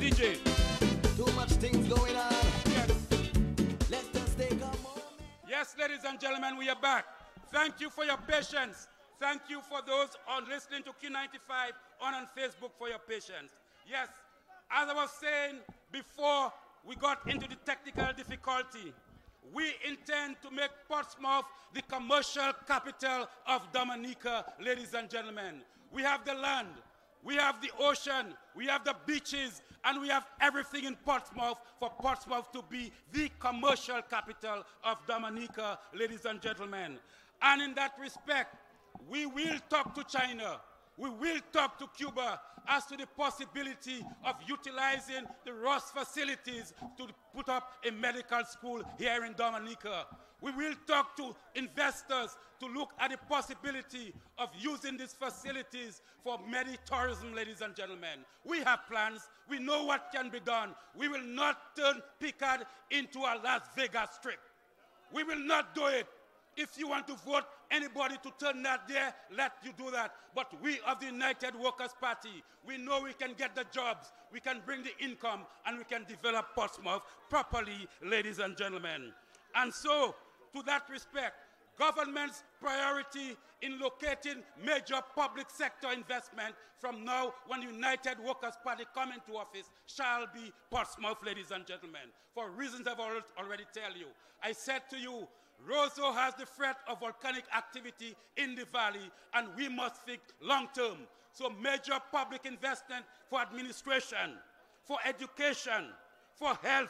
DJ. Too much things going on. Yes. Let us take a moment. Yes, ladies and gentlemen, we are back. Thank you for your patience. Thank you for those on listening to Q95 on Facebook for your patience. Yes, as I was saying before we got into the technical difficulty, we intend to make Portsmouth the commercial capital of Dominica, ladies and gentlemen. We have the land, we have the ocean, we have the beaches, and we have everything in Portsmouth for Portsmouth to be the commercial capital of Dominica, ladies and gentlemen. And in that respect, we will talk to China. We will talk to Cuba as to the possibility of utilizing the Ross facilities to put up a medical school here in Dominica. We will talk to investors to look at the possibility of using these facilities for meditourism, ladies and gentlemen. We have plans. We know what can be done. We will not turn Picard into a Las Vegas strip. We will not do it. If you want to vote anybody to turn that there, let you do that. But we of the United Workers' Party, we know we can get the jobs, we can bring the income, and we can develop Portsmouth properly, ladies and gentlemen. And so, to that respect, government's priority in locating major public sector investment from now when United Workers' Party come into office shall be Portsmouth, ladies and gentlemen. For reasons I've already tell you. I said to you, Roseau has the threat of volcanic activity in the valley, and we must think long term. So major public investment for administration, for education, for health,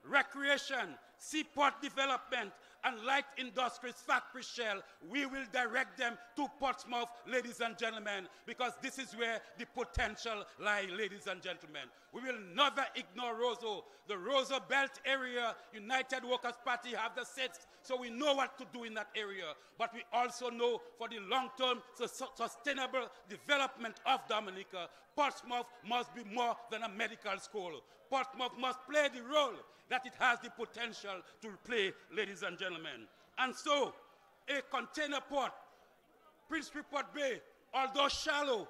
recreation, seaport development, and light industries factory shell, we will direct them to Portsmouth, ladies and gentlemen, because this is where the potential lies, ladies and gentlemen. We will never ignore Roseau. The Roseau Belt area, United Workers' Party have the seats, so we know what to do in that area. But we also know for the long-term sustainable development of Dominica, Portsmouth must be more than a medical school. Portsmouth must play the role that it has the potential to play, ladies and gentlemen. And so, a container port, Prince Rupert Bay, although shallow,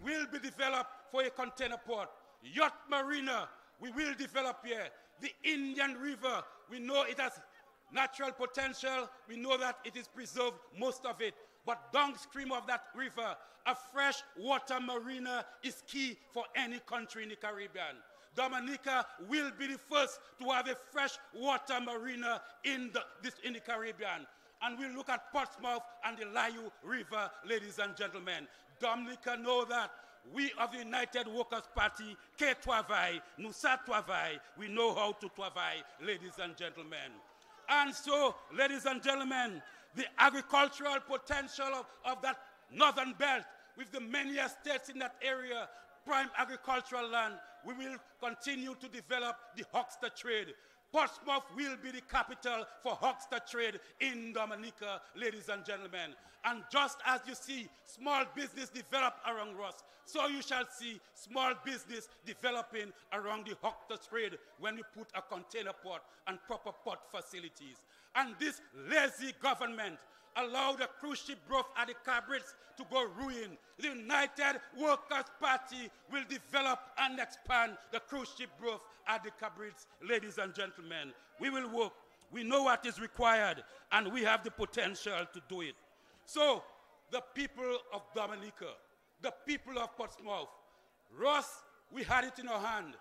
will be developed for a container port. Yacht Marina, we will develop here. The Indian River, we know it has natural potential. We know that it is preserved, most of it. But downstream of that river, a fresh water marina is key for any country in the Caribbean. Dominica will be the first to have a freshwater marina in the Caribbean. And we'll look at Portsmouth and the Layou River, ladies and gentlemen. Dominica know that we of the United Workers' Party, que travaille, nous ça travaille, we know how to travaille, ladies and gentlemen. And so, ladies and gentlemen, the agricultural potential of that northern belt, with the many estates in that area, prime agricultural land, we will continue to develop the huckster trade. Portsmouth will be the capital for huckster trade in Dominica, ladies and gentlemen. And just as you see small business develop around Ross, so you shall see small business developing around the huckster trade when we put a container port and proper port facilities. And this lazy government allow the cruise ship growth at the Cabrits to go ruin. The United Workers' Party will develop and expand the cruise ship growth at the Cabrits, ladies and gentlemen. We will work. We know what is required, and we have the potential to do it. So, the people of Dominica, the people of Portsmouth, Ross, we had it in our hand.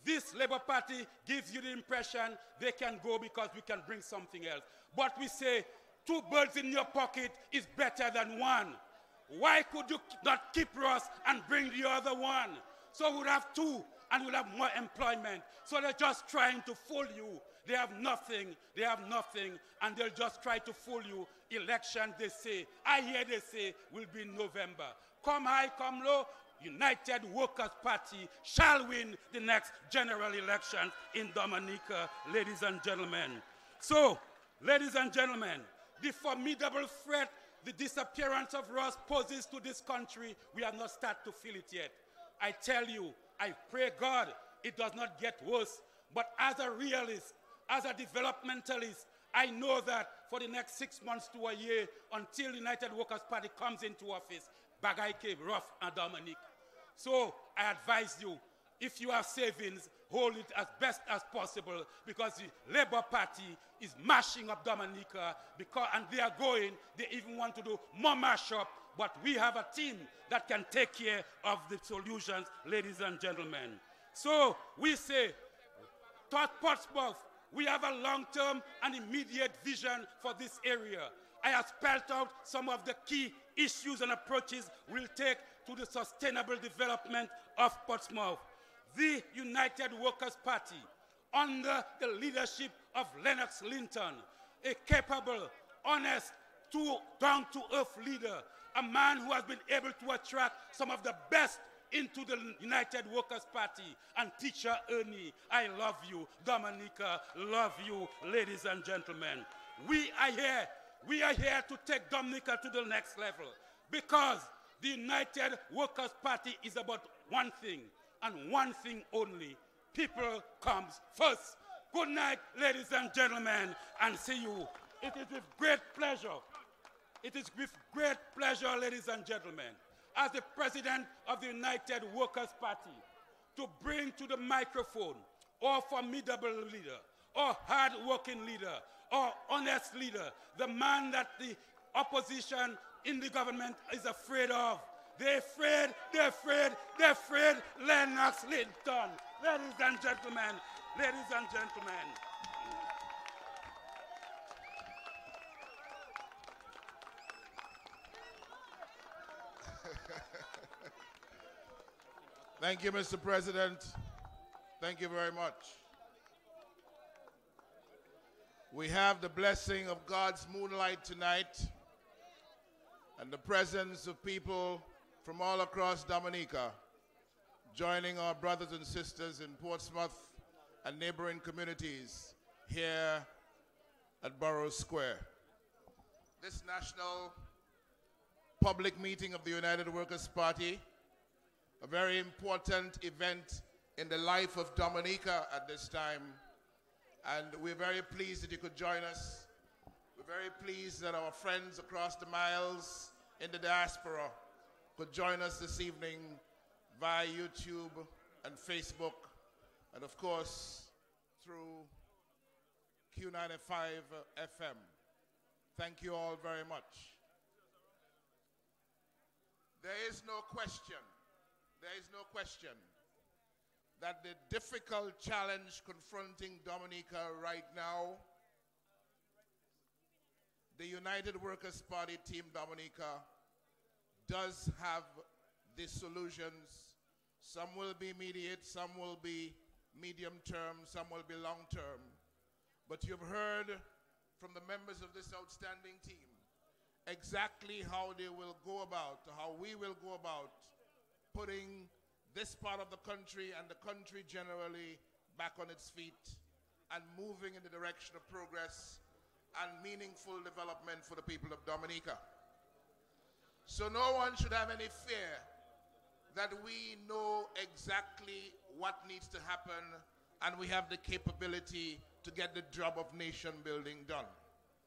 This Labour Party gives you the impression they can go because we can bring something else. But we say, 2 birds in your pocket is better than 1. Why could you not keep Ross and bring the other one? So we'll have 2 and we'll have more employment. So they're just trying to fool you. They have nothing, and they'll just try to fool you. Election, they say, I hear they say, will be in November. Come high, come low, United Workers' Party shall win the next general election in Dominica, ladies and gentlemen. So, ladies and gentlemen, the formidable threat the disappearance of Ross poses to this country, we have not started to feel it yet. I tell you, I pray God it does not get worse. But as a realist, as a developmentalist, I know that for the next 6 months to a year, until the United Workers' Party comes into office, bagay ke rough and Dominic. So I advise you, if you have savings, hold it as best as possible, because the Labour Party is mashing up Dominica, and they even want to do more mash up, but we have a team that can take care of the solutions, ladies and gentlemen. So we say, Portsmouth, we have a long-term and immediate vision for this area. I have spelled out some of the key issues and approaches we'll take to the sustainable development of Portsmouth. The United Workers' Party, under the leadership of Lennox Linton, a capable, honest, down-to-earth leader, a man who has been able to attract some of the best into the United Workers' Party, and teacher Ernie, I love you. Dominica, love you, ladies and gentlemen. We are here to take Dominica to the next level, because the United Workers' Party is about one thing, and one thing only: people comes first. Good night, ladies and gentlemen, and see you. It is with great pleasure. It is with great pleasure, ladies and gentlemen, as the President of the United Workers' Party, to bring to the microphone or formidable leader, or hard-working leader, or honest leader, the man that the opposition in the government is afraid of. They're afraid, Lennox Linton. Ladies and gentlemen, ladies and gentlemen. Thank you, Mr. President. Thank you very much. We have the blessing of God's moonlight tonight and the presence of people from all across Dominica joining our brothers and sisters in Portsmouth and neighboring communities here at Borough Square. This national public meeting of the United Workers' Party, a very important event in the life of Dominica at this time. And we're very pleased that you could join us. We're very pleased that our friends across the miles in the diaspora could join us this evening via YouTube and Facebook, and of course through Q95 FM. Thank you all very much. There is no question that the difficult challenge confronting Dominica right now, the United Workers' Party Team Dominica does have the solutions. Some will be immediate, some will be medium term, some will be long term. But you've heard from the members of this outstanding team exactly how they will go about, how we will go about putting this part of the country and the country generally back on its feet and moving in the direction of progress and meaningful development for the people of Dominica. So no one should have any fear that we know exactly what needs to happen and we have the capability to get the job of nation building done.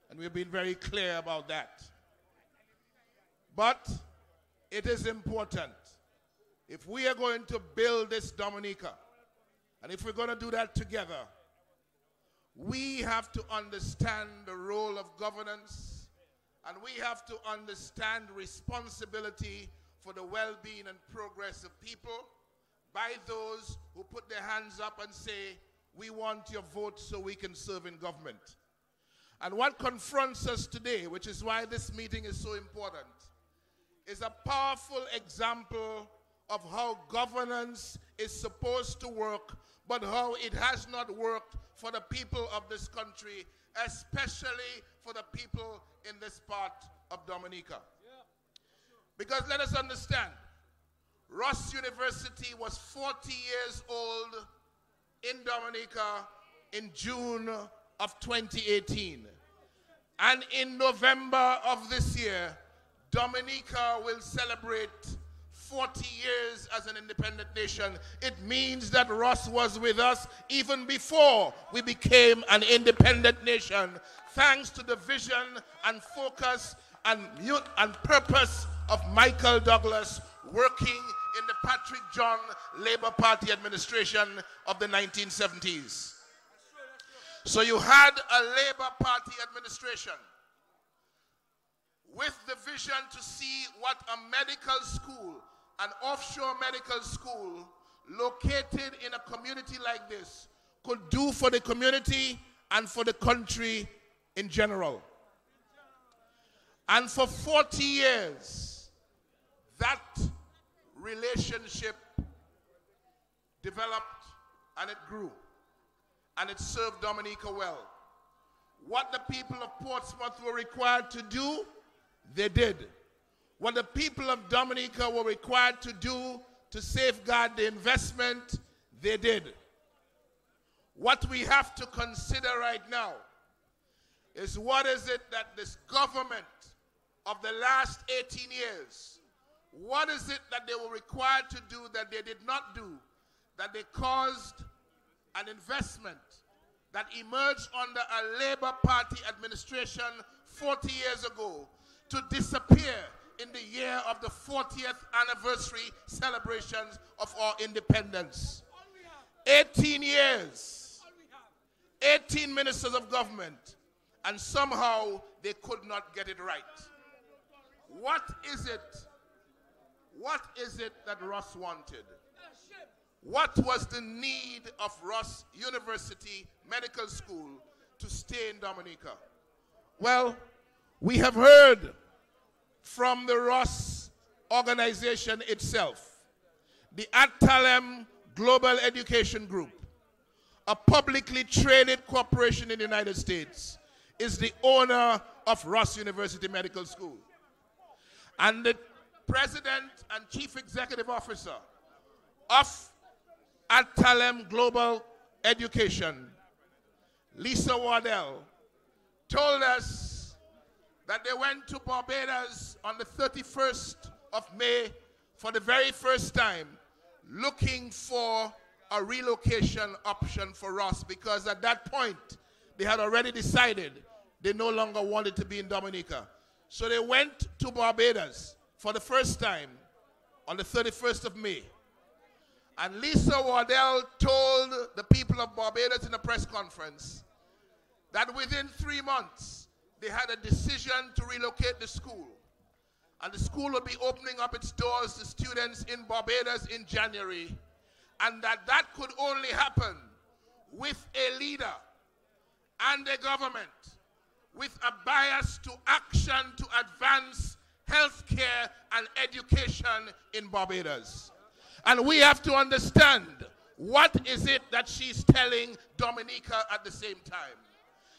And we've been very clear about that. But it is important, if we are going to build this Dominica, and if we're going to do that together, we have to understand the role of governance, and we have to understand responsibility for the well-being and progress of people by those who put their hands up and say, we want your vote so we can serve in government. And what confronts us today, which is why this meeting is so important, is a powerful example of how governance is supposed to work, but how it has not worked for the people of this country, especially for the people in this part of Dominica. Because let us understand, Ross University was 40 years old in Dominica in June of 2018. And in November of this year, Dominica will celebrate 40 years as an independent nation. It means that Ross was with us even before we became an independent nation, thanks to the vision and focus and purpose of Michael Douglas, working in the Patrick John Labour Party administration of the 1970s. So you had a Labour Party administration with the vision to see what a medical school, an offshore medical school located in a community like this could do for the community and for the country in general. And for 40 years, that relationship developed and it grew. And it served Dominica well. What the people of Portsmouth were required to do, they did. What the people of Dominica were required to do to safeguard the investment, they did. What we have to consider right now is what is it that this government of the last 18 years, what is it that they were required to do that they did not do, that they caused an investment that emerged under a Labour Party administration 40 years ago to disappear in the year of the 40th anniversary celebrations of our independence. 18 years, 18 ministers of government, and somehow they could not get it right. What is it that Ross wanted? What was the need of Ross University Medical School to stay in Dominica? Well, we have heard from the Ross organization itself, the Adtalem Global Education Group, a publicly traded corporation in the United States, is the owner of Ross University Medical School. And the president and chief executive officer of Adtalem Global Education, Lisa Wardell, told us that they went to Barbados on the 31st of May for the very first time, looking for a relocation option for Ross, because at that point they had already decided they no longer wanted to be in Dominica. So they went to Barbados for the first time on the 31st of May. And Lisa Wardell told the people of Barbados in a press conference that within 3 months, they had a decision to relocate the school. And the school will be opening up its doors to students in Barbados in January. And that could only happen with a leader and a government with a bias to action to advance healthcare and education in Barbados. And we have to understand, what is it that she's telling Dominica at the same time?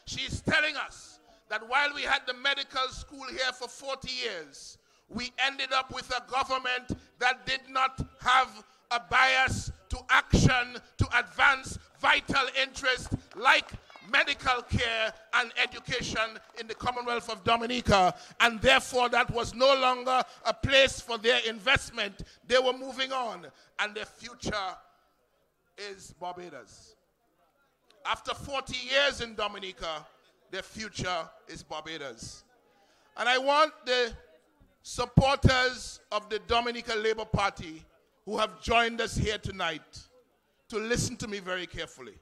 She's telling us that while we had the medical school here for 40 years, we ended up with a government that did not have a bias to action to advance vital interests like medical care and education in the Commonwealth of Dominica, and therefore that was no longer a place for their investment. They were moving on, and their future is Barbados. After 40 years in Dominica, their future is Barbados. And I want the supporters of the Dominica Labour Party who have joined us here tonight to listen to me very carefully.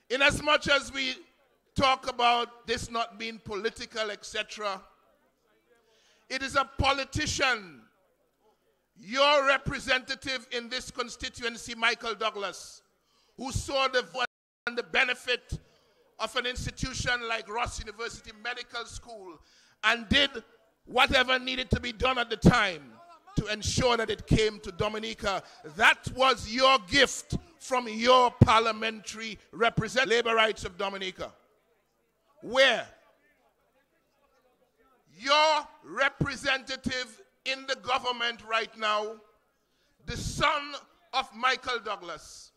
Inasmuch as we talk about this not being political, etc., it is a politician, your representative in this constituency, Michael Douglas, who saw the benefit of an institution like Ross University Medical School and did whatever needed to be done at the time to ensure that it came to Dominica. That was your gift from your parliamentary representative, Labor Rights of Dominica. Where your representative in the government right now, the son of Michael Douglas,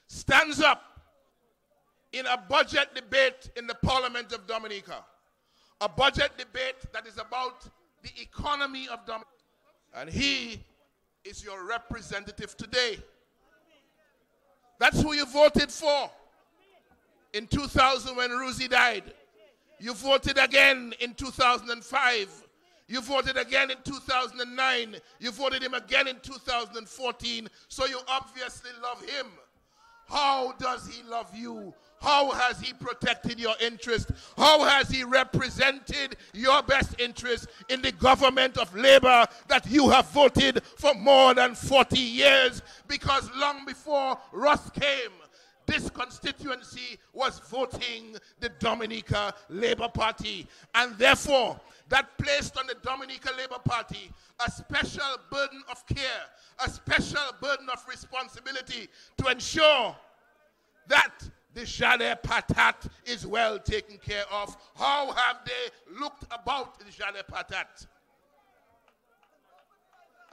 stands up in a budget debate in the Parliament of Dominica, a budget debate that is about the economy of Dominica. And he is your representative today. That's who you voted for in 2000 when Ruzi died. You voted again in 2005. You voted again in 2009. You voted him again in 2014. So you obviously love him. How does he love you? How has he protected your interest? How has he represented your best interest in the government of Labour that you have voted for more than 40 years? Because long before Ross came, this constituency was voting the Dominica Labour Party. And therefore, that placed on the Dominica Labour Party a special burden of care, a special burden of responsibility to ensure that the Jalais Patat is well taken care of. How have they looked about the Jalais Patat?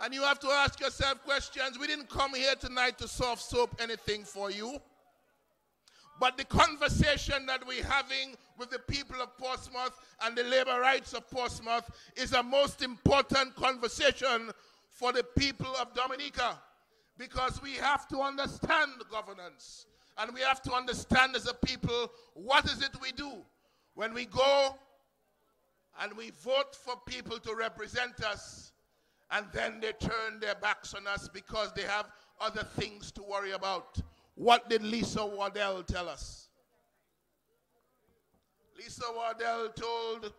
And you have to ask yourself questions. We didn't come here tonight to soft soap anything for you. But the conversation that we're having with the people of Portsmouth and the labor rights of Portsmouth is a most important conversation for the people of Dominica, because we have to understand governance. And we have to understand as a people, what is it we do when we go and we vote for people to represent us, and then they turn their backs on us because they have other things to worry about. What did Lisa Waddell tell us? Lisa Waddell told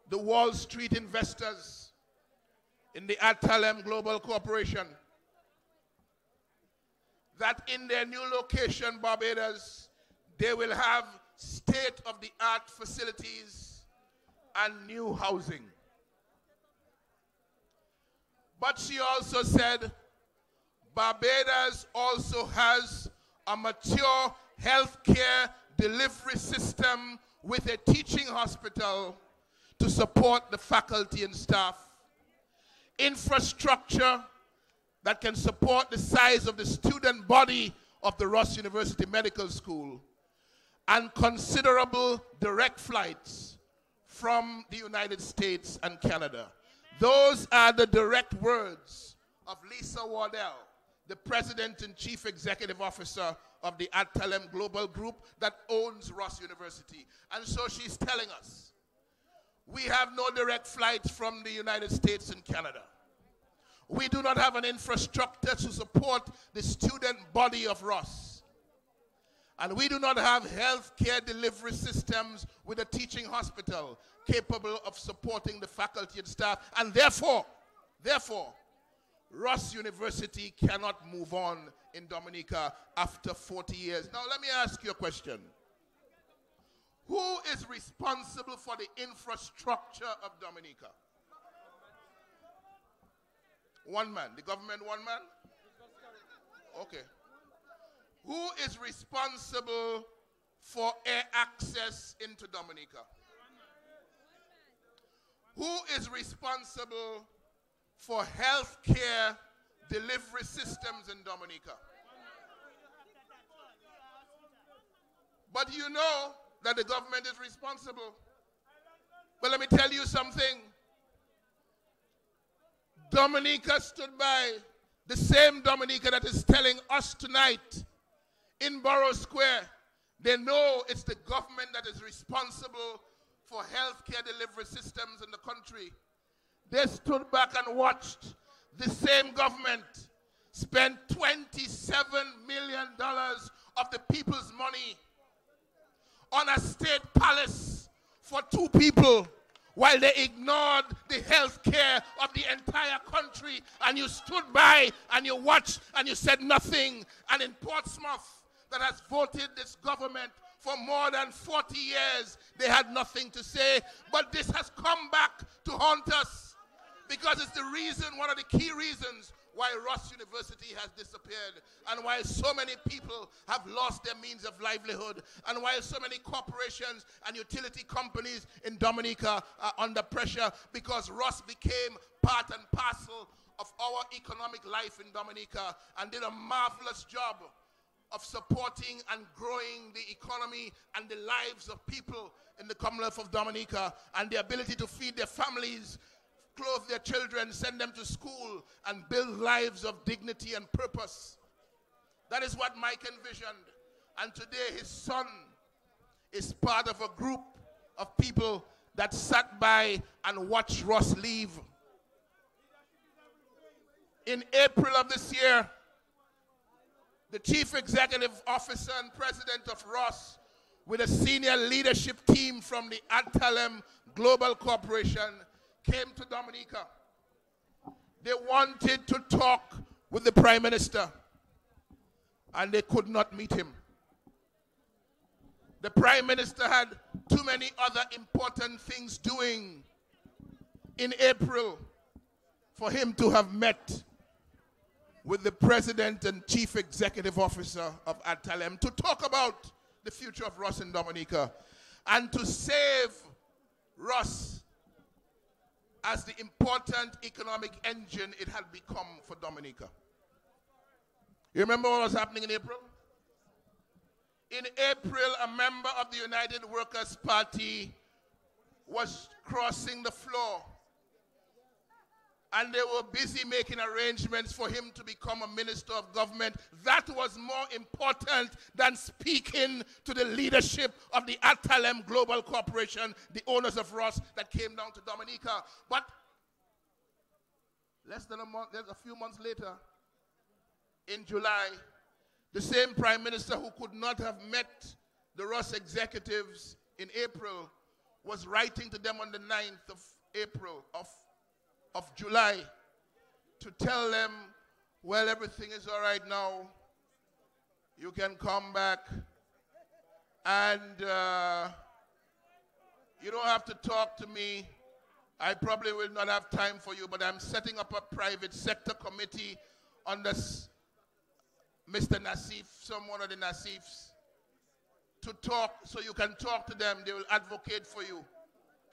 the Wall Street investors in the Atalem Global Corporation that in their new location, Barbados, they will have state-of-the-art facilities and new housing. But she also said, Barbados also has a mature healthcare delivery system with a teaching hospital to support the faculty and staff, infrastructure that can support the size of the student body of the Ross University Medical School, and considerable direct flights from the United States and Canada. Those are the direct words of Lisa Waddell, the President and Chief Executive Officer of the Atalem Global Group that owns Ross University. And so she's telling us, we have no direct flights from the United States and Canada. We do not have an infrastructure to support the student body of Ross. And we do not have health care delivery systems with a teaching hospital capable of supporting the faculty and staff. And therefore, Ross University cannot move on in Dominica after 40 years. Now, let me ask you a question. Who is responsible for the infrastructure of Dominica? One man. The government, one man? Okay. Who is responsible for air access into Dominica? Who is responsible for health care delivery systems in Dominica? But you know that the government is responsible. But let me tell you something. Dominica stood by, the same Dominica that is telling us tonight in Borough Square, they know it's the government that is responsible for healthcare delivery systems in the country. They stood back and watched the same government spend $27 million of the people's money on a state palace for 2 people, while they ignored the health care of the entire country. And you stood by and you watched and you said nothing. And in Portsmouth, that has voted this government for more than 40 years, they had nothing to say. But this has come back to haunt us, because it's the reason, one of the key reasons why Ross University has disappeared, and why so many people have lost their means of livelihood, and why so many corporations and utility companies in Dominica are under pressure, because Ross became part and parcel of our economic life in Dominica and did a marvelous job of supporting and growing the economy and the lives of people in the Commonwealth of Dominica, and the ability to feed their families, clothe their children, send them to school, and build lives of dignity and purpose. That is what Mike envisioned. And today his son is part of a group of people that sat by and watched Ross leave. In April of this year, the Chief Executive Officer and President of Ross, with a senior leadership team from the Adtalem Global Corporation, came to Dominica. They wanted to talk with the Prime Minister, and they could not meet him. The Prime Minister had too many other important things doing in April for him to have met with the President and Chief Executive Officer of Adtalem to talk about the future of Ross in Dominica and to save Ross as the important economic engine it had become for Dominica. You remember what was happening in April? In April, a member of the United Workers' Party was crossing the floor, and they were busy making arrangements for him to become a minister of government. That was more important than speaking to the leadership of the Adtalem Global Corporation, the owners of Ross, that came down to Dominica. But less than a few months later, in July, the same Prime Minister who could not have met the Ross executives in April was writing to them on the 9th of April, of July, to tell them, well, everything is all right now. You can come back, and you don't have to talk to me. I probably will not have time for you, but I'm setting up a private sector committee under Mr. Nassif, someone of the Nassifs, to talk, so you can talk to them. They will advocate for you,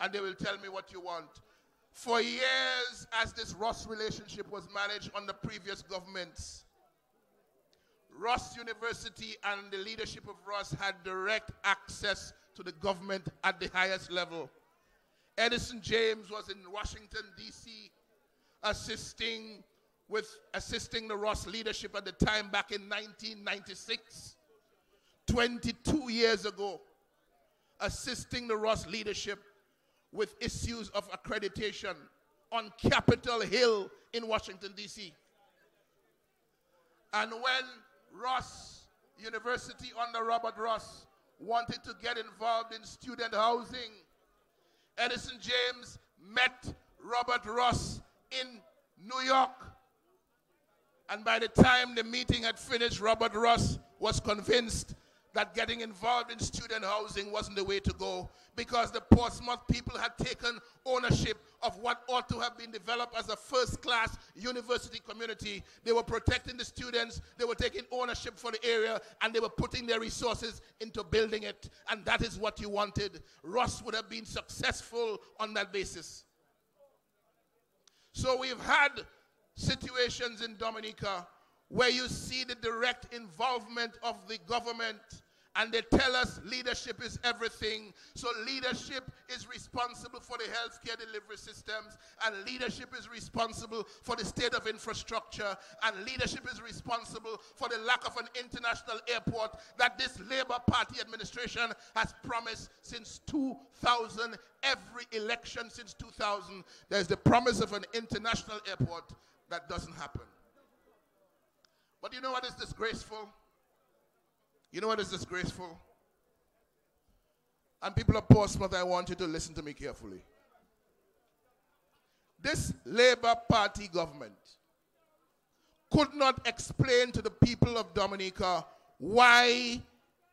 and they will tell me what you want. For years, as this Ross relationship was managed under previous governments, Ross University and the leadership of Ross had direct access to the government at the highest level. Edison James was in Washington, D.C., assisting the Ross leadership at the time back in 1996, 22 years ago, assisting the Ross leadership with issues of accreditation on Capitol Hill in Washington, D.C. And when Ross University under Robert Ross wanted to get involved in student housing, Edison James met Robert Ross in New York. And by the time the meeting had finished, Robert Ross was convinced that getting involved in student housing wasn't the way to go, because the Portsmouth people had taken ownership of what ought to have been developed as a first-class university community. They were protecting the students, they were taking ownership for the area, and they were putting their resources into building it. And that is what you wanted. Ross would have been successful on that basis. So we've had situations in Dominica where you see the direct involvement of the government, and they tell us leadership is everything. So leadership is responsible for the healthcare delivery systems, and leadership is responsible for the state of infrastructure, and leadership is responsible for the lack of an international airport that this Labour Party administration has promised since 2000. Every election since 2000, there's the promise of an international airport that doesn't happen. But you know what is disgraceful? You know what is disgraceful? And people of Portsmouth, I want you to listen to me carefully. This Labour Party government could not explain to the people of Dominica why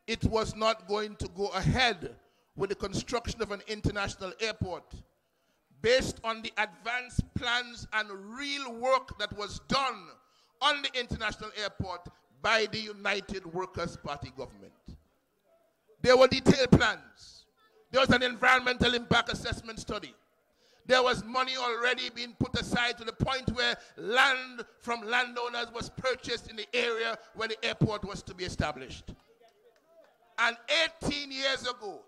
it was not going to go ahead with the construction of an international airport based on the advanced plans and real work that was done on the international airport by the United Workers' Party government. There were detailed plans. There was an environmental impact assessment study. There was money already being put aside to the point where land from landowners was purchased in the area where the airport was to be established. And 18 years ago,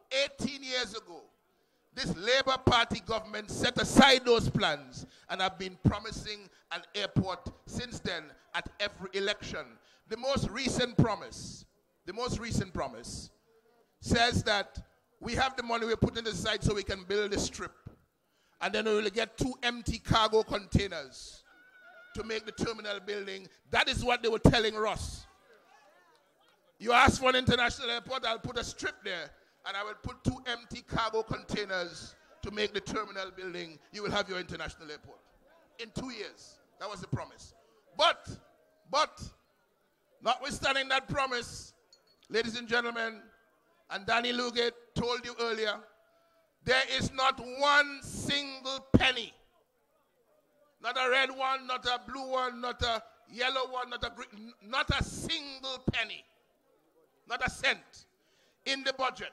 this Labour Party government set aside those plans and have been promising an airport since then at every election. The most recent promise says that we have the money we're putting aside so we can build a strip. And then we will get 2 empty cargo containers to make the terminal building. That is what they were telling Ross. You ask for an international airport, I'll put a strip there, and I will put 2 empty cargo containers to make the terminal building. You will have your international airport in 2 years. That was the promise. But, notwithstanding that promise, ladies and gentlemen, and Danny Lugate told you earlier, there is not one single penny, not a red one, not a blue one, not a yellow one, not a green, not a single penny, not a cent in the budget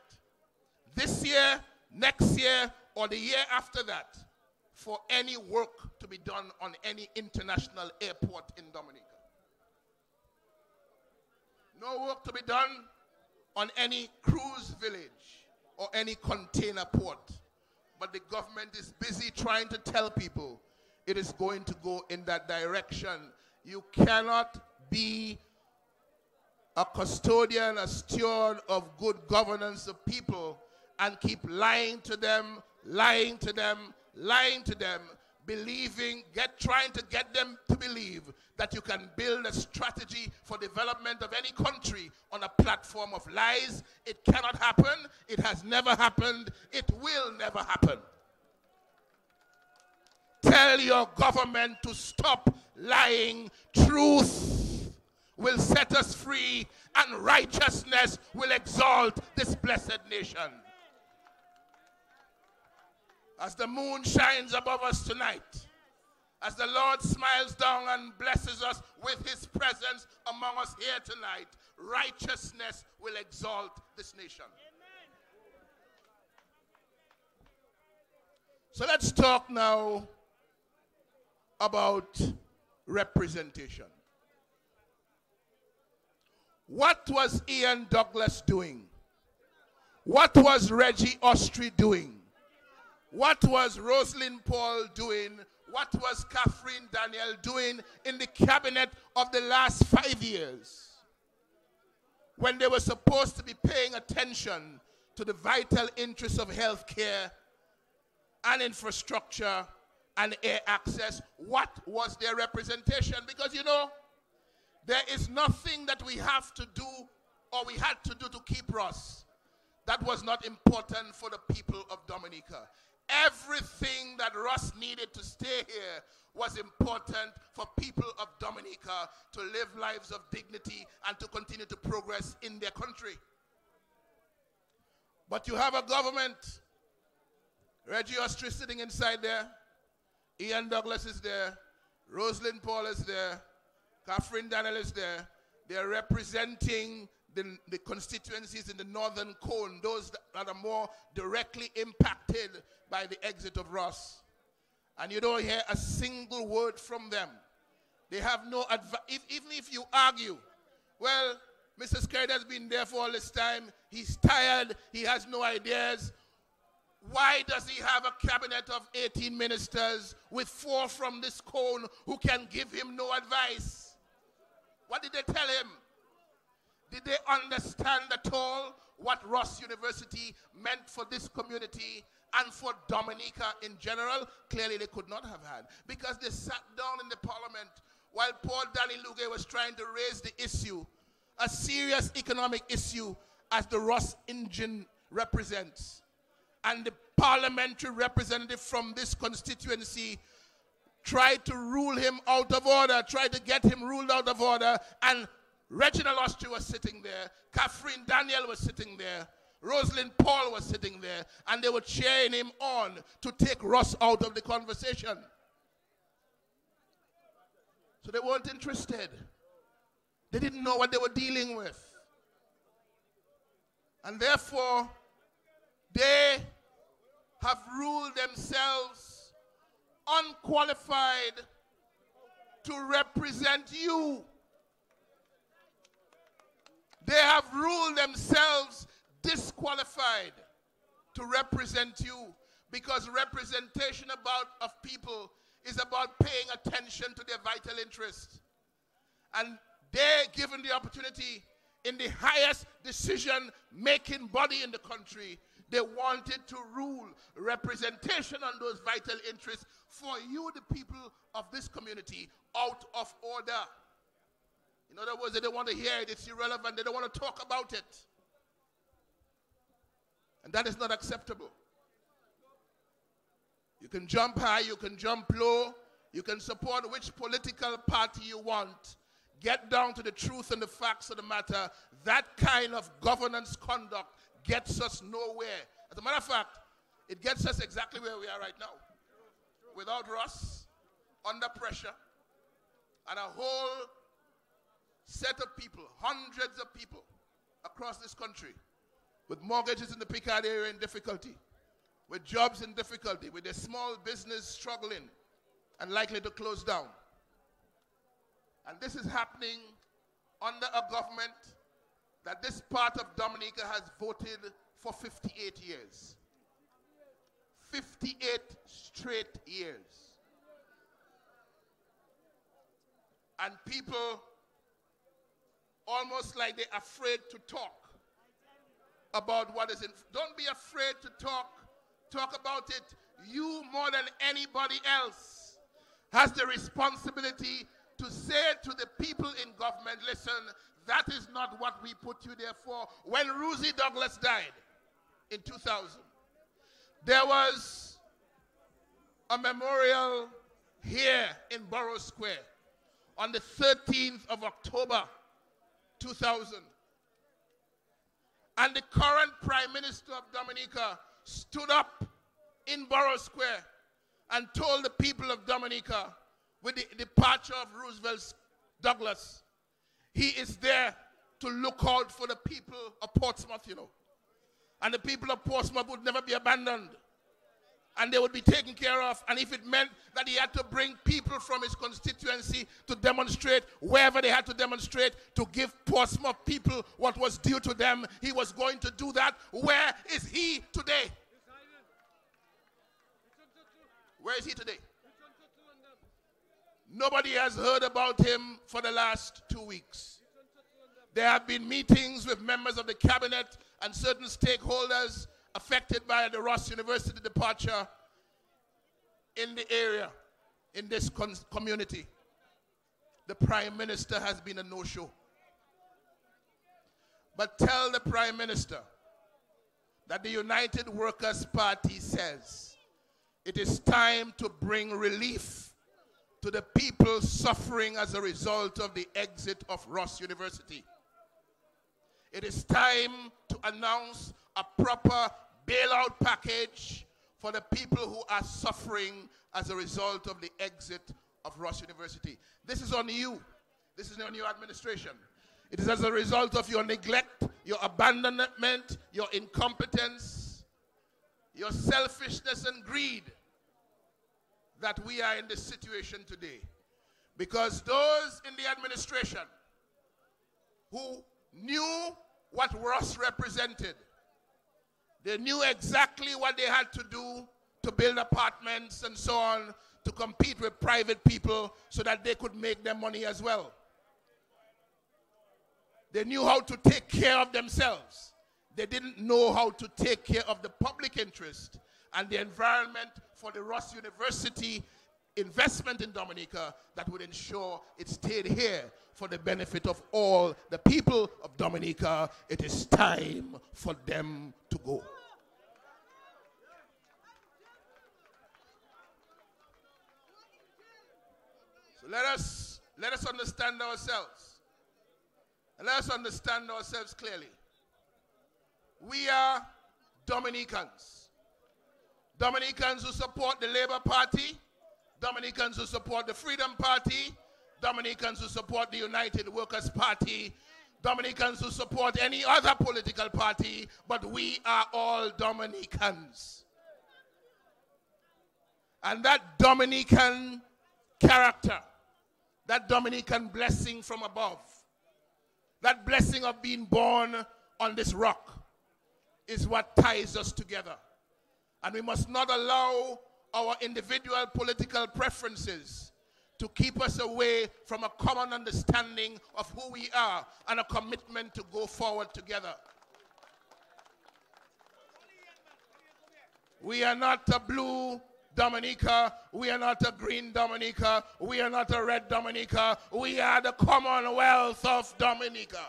this year, next year, or the year after that for any work to be done on any international airport in Dominica. No work to be done on any cruise village or any container port. But the government is busy trying to tell people it is going to go in that direction. You cannot be a custodian, a steward of good governance of people and keep lying to them, trying to get them to believe that you can build a strategy for development of any country on a platform of lies. It cannot happen. It has never happened. It will never happen. Tell your government to stop lying. Truth will set us free, and righteousness will exalt this blessed nation. As the moon shines above us tonight, as the Lord smiles down and blesses us with his presence among us here tonight, righteousness will exalt this nation. Amen. So let's talk now about representation. What was Ian Douglas doing? What was Reggie Austrie doing? What was Rosalind Paul doing? What was Catherine Daniel doing in the cabinet of the last 5 years when they were supposed to be paying attention to the vital interests of health care and infrastructure and air access? What was their representation? Because, you know, there is nothing that we have to do or we had to do to keep Ross that was not important for the people of Dominica. Everything that Ross needed to stay here was important for people of Dominica to live lives of dignity and to continue to progress in their country. But you have a government, Reggie Austrie sitting inside there, Ian Douglas is there, Rosalind Paul is there, Catherine Daniel is there. They're representing the constituencies in the northern cone, those that are more directly impacted by the exit of Ross. And you don't hear a single word from them. They have no advice. Even if you argue, well, Mr. Skerritt has been there for all this time, he's tired, he has no ideas. Why does he have a cabinet of 18 ministers with 4 from this cone who can give him no advice? What did they tell him? Did they understand at all what Ross University meant for this community and for Dominica in general? Clearly they could not have had, because they sat down in the parliament while Paul Danny Lugay was trying to raise the issue, a serious economic issue as the Ross engine represents. And the parliamentary representative from this constituency tried to rule him out of order, tried to get him ruled out of order, and Reginald Austrie was sitting there, Catherine Daniel was sitting there, Rosalind Paul was sitting there, and they were cheering him on to take Ross out of the conversation. So they weren't interested. They didn't know what they were dealing with. And therefore, they have ruled themselves unqualified to represent you. They have ruled themselves disqualified to represent you, because representation of people is about paying attention to their vital interests. And they're given the opportunity in the highest decision-making body in the country. They wanted to rule, representation on those vital interests for you, the people of this community, out of order. In other words, they don't want to hear it. It's irrelevant. They don't want to talk about it. And that is not acceptable. You can jump high, you can jump low, you can support which political party you want. Get down to the truth and the facts of the matter. That kind of governance conduct gets us nowhere. As a matter of fact, it gets us exactly where we are right now. Without Ross, under pressure, and a whole set of people, hundreds of people across this country, with mortgages in the Picard area in difficulty, with jobs in difficulty, with a small business struggling and likely to close down. And this is happening under a government that this part of Dominica has voted for 58 years. 58 straight years. And people almost like they're afraid to talk about what is in. Don't be afraid to talk. Talk about it. You, more than anybody else, has the responsibility to say to the people in government, listen, that is not what we put you there for. When Rosie Douglas died in 2000, there was a memorial here in Borough Square on the 13th of October 2000. And the current Prime Minister of Dominica stood up in Borough Square and told the people of Dominica, with the departure of Roosevelt Douglas, he is there to look out for the people of Portsmouth, you know. And the people of Portsmouth would never be abandoned. And they would be taken care of. And if it meant that he had to bring people from his constituency to demonstrate wherever they had to demonstrate, to give Portsmouth people what was due to them, he was going to do that. Where is he today? Where is he today? Nobody has heard about him for the last 2 weeks. There have been meetings with members of the cabinet and certain stakeholders affected by the Ross University departure in the area, in this community. The Prime Minister has been a no-show. But tell the Prime Minister that the United Workers' Party says it is time to bring relief to the people suffering as a result of the exit of Ross University. It is time to announce a proper bailout package for the people who are suffering as a result of the exit of Ross University. This is on you. This is on your administration. It is as a result of your neglect, your abandonment, your incompetence, your selfishness and greed that we are in this situation today. Because those in the administration who knew what Ross represented, they knew exactly what they had to do to build apartments and so on, to compete with private people so that they could make their money as well. They knew how to take care of themselves. They didn't know how to take care of the public interest and the environment for the Ross University investment in Dominica that would ensure it stayed here for the benefit of all the people of Dominica. It is time for them to go. So let us understand ourselves. And let us understand ourselves clearly. We are Dominicans. Dominicans who support the Labour Party, Dominicans who support the Freedom Party, Dominicans who support the United Workers' Party, Dominicans who support any other political party, but we are all Dominicans. And that Dominican character, that Dominican blessing from above, that blessing of being born on this rock is what ties us together. And we must not allow our individual political preferences to keep us away from a common understanding of who we are and a commitment to go forward together. We are not a blue Dominica. We are not a green Dominica. We are not a red Dominica. We are the Commonwealth of Dominica.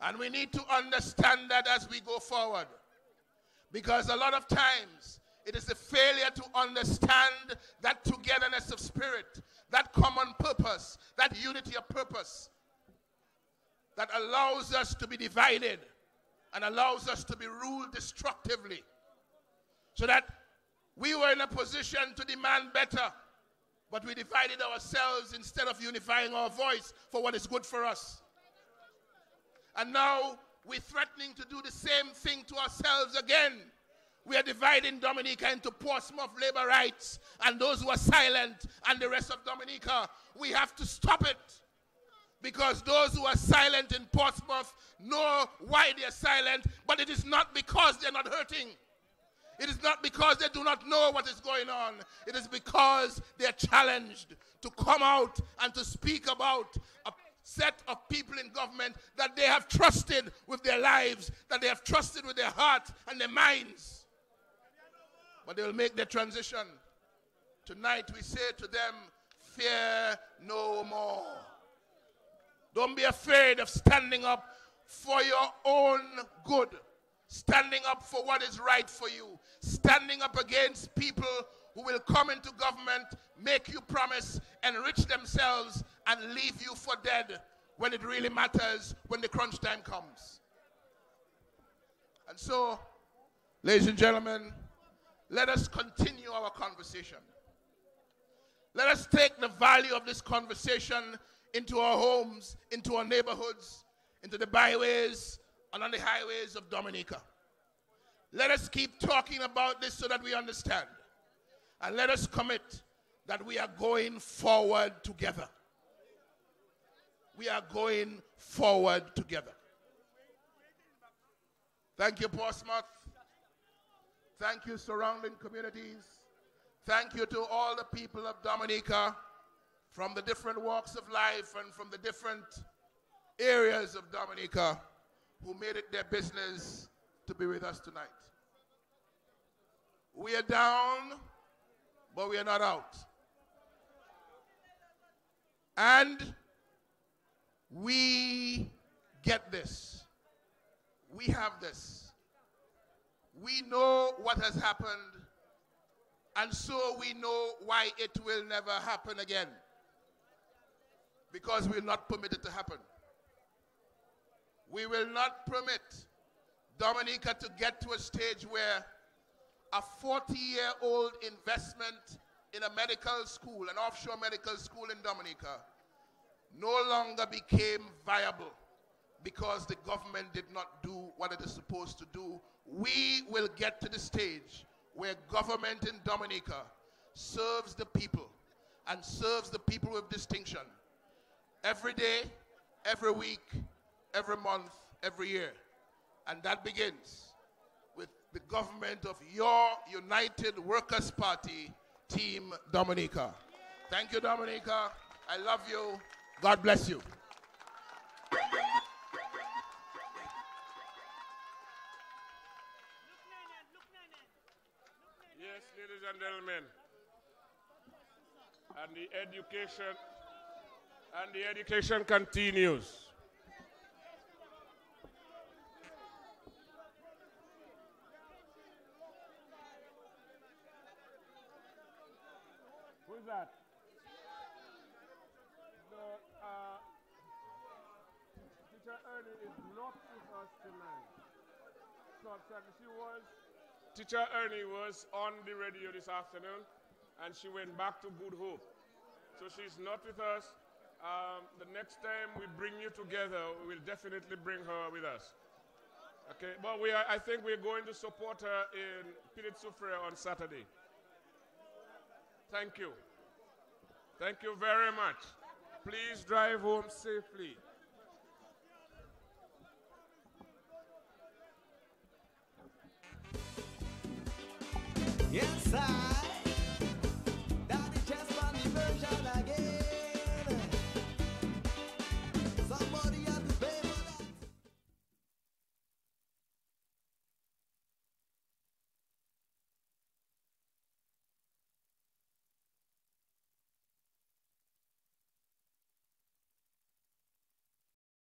And we need to understand that as we go forward. Because a lot of times, it is the failure to understand that togetherness of spirit, that common purpose, that unity of purpose, that allows us to be divided and allows us to be ruled destructively. So that we were in a position to demand better, but we divided ourselves instead of unifying our voice for what is good for us. And now we're threatening to do the same thing to ourselves again. We are dividing Dominica into Portsmouth labor rights and those who are silent and the rest of Dominica. We have to stop it. Because those who are silent in Portsmouth know why they are silent, but it is not because they're not hurting. It is not because they do not know what is going on. It is because they are challenged to come out and to speak about a set of people in government that they have trusted with their lives, that they have trusted with their heart and their minds. But they will make their transition. Tonight we say to them, fear no more. Don't be afraid of standing up for your own good. Standing up for what is right for you. Standing up against people who will come into government, make you promise, enrich themselves, and leave you for dead when it really matters, when the crunch time comes. And so, ladies and gentlemen, let us continue our conversation. Let us take the value of this conversation into our homes, into our neighborhoods, into the byways and on the highways of Dominica. Let us keep talking about this so that we understand. And let us commit that we are going forward together. We are going forward together. Thank you, Portsmouth. Thank you, surrounding communities. Thank you to all the people of Dominica from the different walks of life and from the different areas of Dominica who made it their business to be with us tonight. We are down, but we are not out. And we get this. We have this. We know what has happened, and so we know why it will never happen again. Because we will not permit it to happen. We will not permit Dominica to get to a stage where a 40-year-old investment in a medical school, an offshore medical school in Dominica, no longer became viable because the government did not do what it is supposed to do. We will get to the stage where government in Dominica serves the people and serves the people with distinction. Every day, every week, every month, every year. And that begins with the government of your United Workers' Party, Team Dominica. Thank you, Dominica. I love you. God bless you. Yes, ladies and gentlemen. And the education continues. Who is that? Teacher Ernie is not with us tonight. Teacher Ernie was on the radio this afternoon, and she went back to Good Hope. So she's not with us. The next time we bring you together, we will definitely bring her with us. Okay, but I think we're going to support her in Pilit Soufriere on Saturday. Thank you. Thank you very much. Please drive home safely. Yes, I